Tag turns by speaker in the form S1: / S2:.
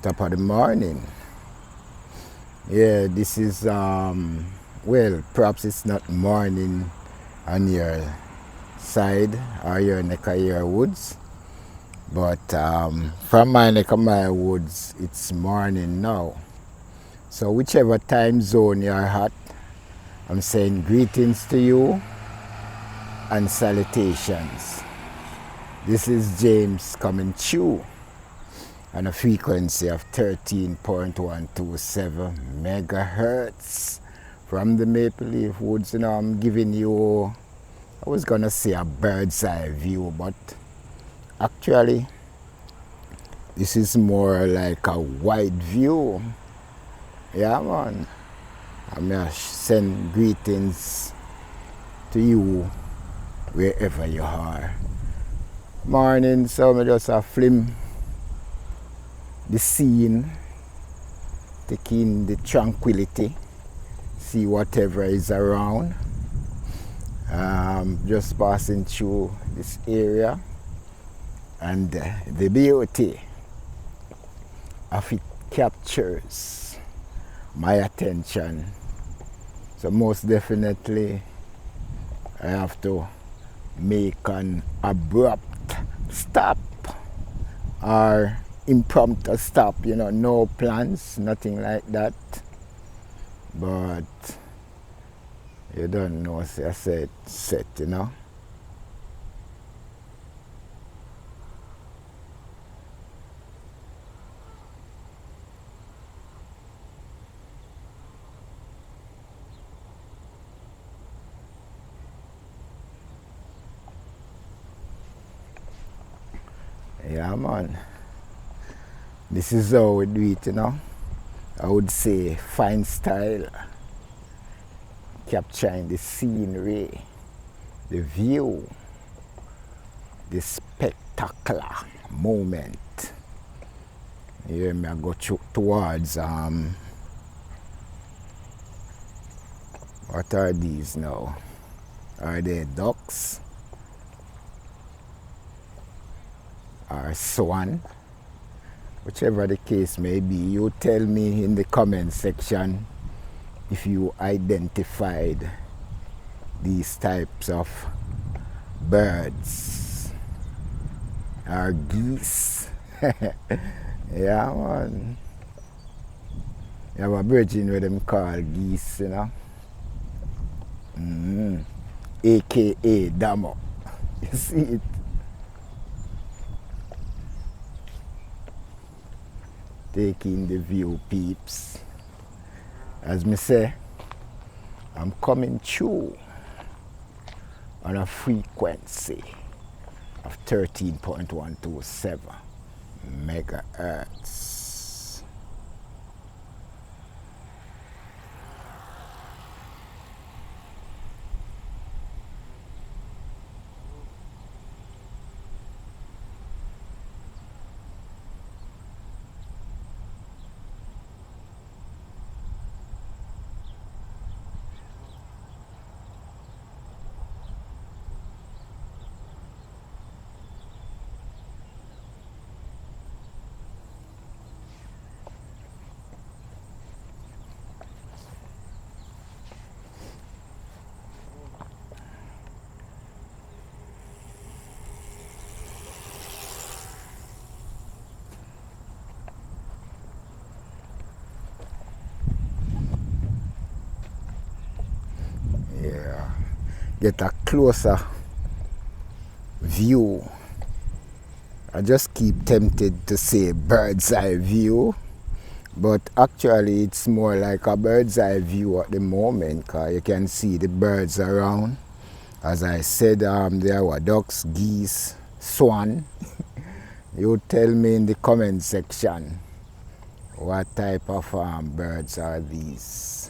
S1: top of the morning. Yeah, this is well, perhaps it's not morning on your side or your neck of your woods, but from my neck of my woods, it's morning now. So whichever time zone you're at, I'm saying greetings to you and salutations. This is James coming through on a frequency of 13.127 megahertz from the Maple Leaf Woods. I'm giving you, I was gonna say a bird's eye view, but actually this is more like a wide view. Yeah, man. I'm gonna send greetings to you wherever you are. Morning, so I just film the scene, take in the tranquility, see whatever is around. Just passing through this area, and the beauty of it captures my attention. So most definitely I have to make an abrupt stop or impromptu stop, no plans, nothing like that. But you don't know, I said set, Yeah, man. This is how we do it, I would say fine style, capturing the scenery, the view, the spectacular moment. Here me I go towards what are these now? Are they ducks? Or swan? Whichever the case may be, you tell me in the comment section if you identified these types of birds or geese. Yeah, man. You have a virgin where them call geese, AKA Damo. You see it? Taking the view, peeps. As me say, I'm coming through on a frequency of 13.127 megahertz. Get a closer view. I just keep tempted to say bird's eye view, but actually it's more like a bird's eye view at the moment, because you can see the birds around. As I said, there were ducks, geese, swan. You tell me in the comment section what type of birds are these.